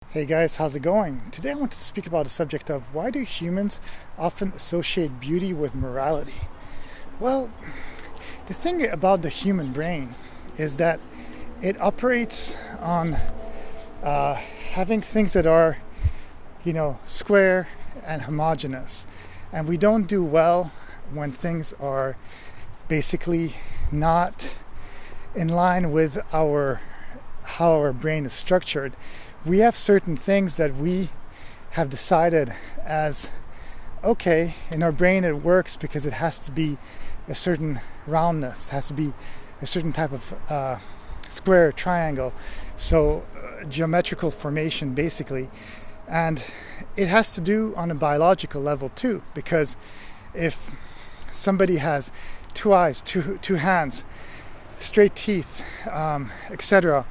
Hey guys, how's it going? Today I want to speak about the subject of why do humans often associate beauty with morality? Well, the thing about the human brain is that it operates on having things that are, square and homogeneous. And we don't do well when things are basically not in line with how our brain is structured. We have certain things that we have decided as okay, in our brain it works because it has to be a certain roundness, has to be a certain type of square, triangle, so geometrical formation basically. And it has to do on a biological level too, because if somebody has two eyes, two hands, straight teeth, etc.,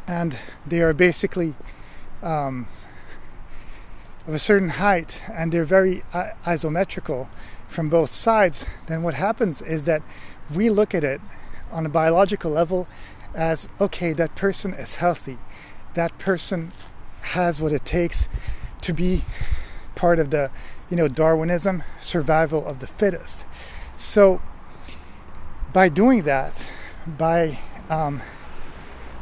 and they are basically of a certain height and they're very isometrical from both sides, then what happens is that we look at it on a biological level as okay, that person is healthy, that person has what it takes to be part of the Darwinism, survival of the fittest. So by doing that, by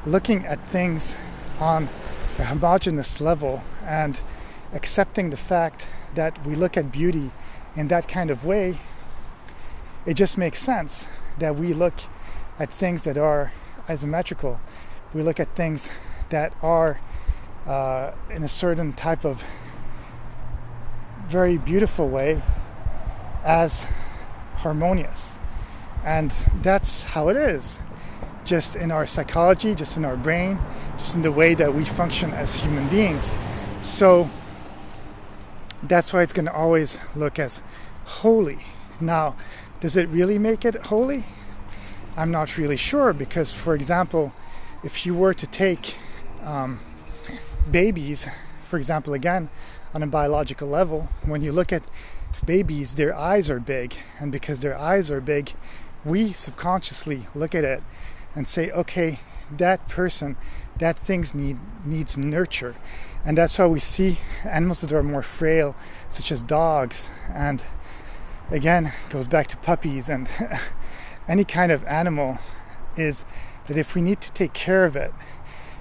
looking at things on a homogeneous level and accepting the fact that we look at beauty in that kind of way, it just makes sense that we look at things that are isometrical. We look at things that are in a certain type of very beautiful way as harmonious. And that's how it is. Just in our psychology, just in our brain, just in the way that we function as human beings. So that's why it's going to always look as holy. Now, does it really make it holy? I'm not really sure, because, for example, if you were to take babies, for example, again, on a biological level, when you look at babies, their eyes are big, and because their eyes are big, we subconsciously look at it and say, okay, that person, that thing needs nurture. And that's why we see animals that are more frail, such as dogs, and again, goes back to puppies and any kind of animal, is that if we need to take care of it,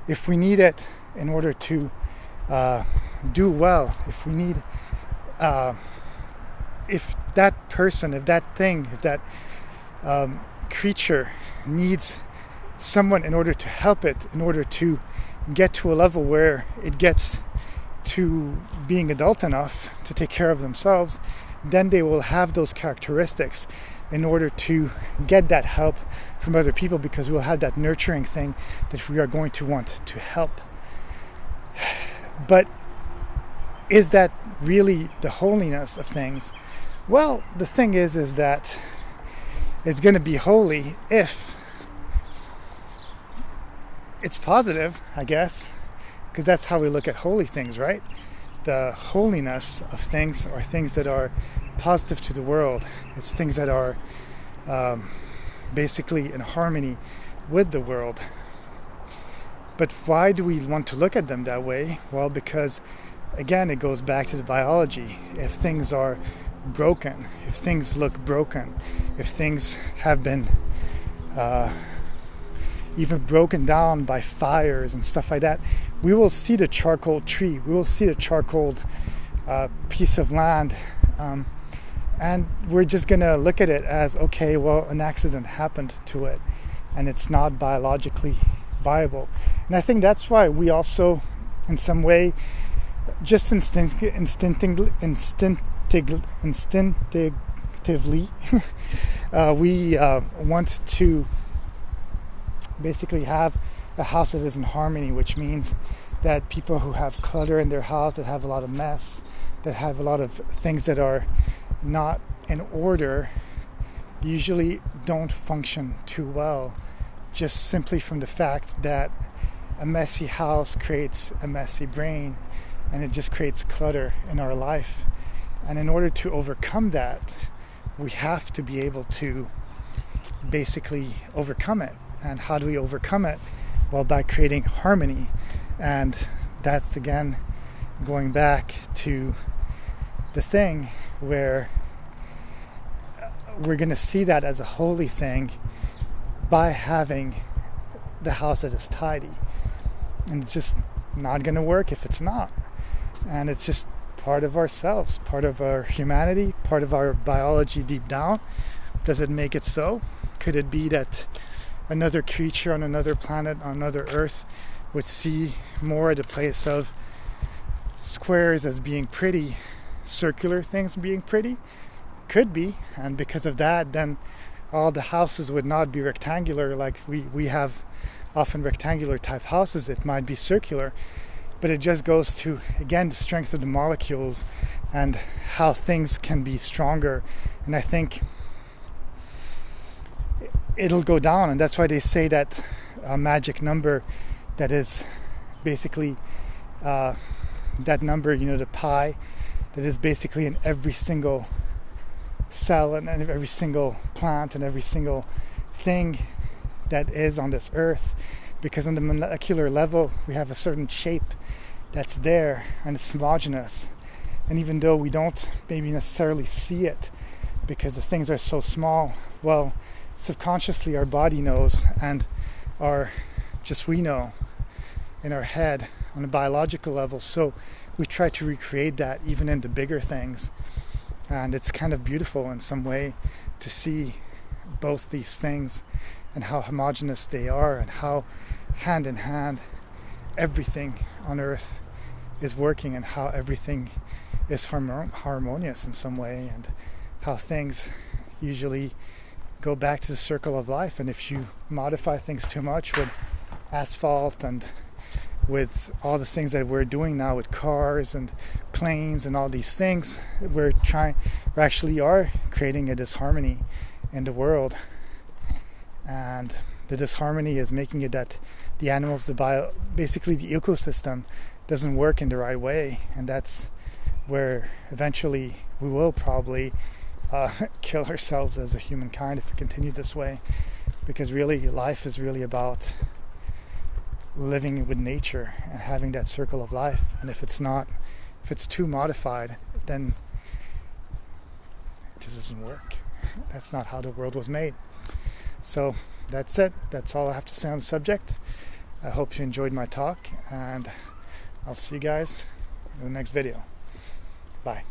if we need it in order to do well, if we need, if that person, if that thing, if that creature needs someone in order to help it, in order to get to a level where it gets to being adult enough to take care of themselves, then they will have those characteristics in order to get that help from other people, because we'll have that nurturing thing that we are going to want to help. But is that really the holiness of things? Well, the thing is that it's going to be holy if it's positive, I guess, because that's how we look at holy things, right? The holiness of things are things that are positive to the world. It's things that are basically in harmony with the world. But why do we want to look at them that way? Well, because again, it goes back to the biology. If things are broken, if things look broken, if things have been even broken down by fires and stuff like that, we will see the charcoal tree, we will see the charcoal piece of land, and we're just gonna look at it as, okay, well, an accident happened to it and it's not biologically viable. And I think that's why we also, in some way, just instinctively we want to basically have a house that is in harmony, which means that people who have clutter in their house, that have a lot of mess, that have a lot of things that are not in order, usually don't function too well, just simply from the fact that a messy house creates a messy brain, and it just creates clutter in our life. And in order to overcome that, we have to be able to basically overcome it. And how do we overcome it? Well, by creating harmony And that's again going back to the thing where we're going to see that as a holy thing by having the house that is tidy. And it's just not going to work if it's not. And it's just part of ourselves, part of our humanity, part of our biology deep down. Does it make it so? Could it be that another creature on another planet, on another Earth, would see more at the place of squares as being pretty, circular things being pretty? Could be. And because of that, then all the houses would not be rectangular like we have often rectangular type houses. It might be circular. But it just goes to, again, the strength of the molecules and how things can be stronger. And I think it'll go down. And that's why they say that a magic number that is basically that number, the pi, that is basically in every single cell and every single plant and every single thing that is on this earth. Because on the molecular level, we have a certain shape that's there and it's homogeneous. And even though we don't maybe necessarily see it because the things are so small, well, subconsciously our body knows, and we know in our head on a biological level. So we try to recreate that even in the bigger things. And it's kind of beautiful in some way to see both these things and how homogeneous they are, and how hand in hand everything on earth is working, and how everything is harmonious in some way, and how things usually go back to the circle of life. And if you modify things too much with asphalt and with all the things that we're doing now with cars and planes and all these things, we actually are creating a disharmony in the world. And the disharmony is making it that the animals, basically the ecosystem doesn't work in the right way. And that's where eventually we will probably kill ourselves as a humankind if we continue this way. Because really life is really about living with nature and having that circle of life. And if it's too modified, then it just doesn't work. That's not how the world was made. So that's it. That's all I have to say on the subject. I hope you enjoyed my talk, and I'll see you guys in the next video. Bye.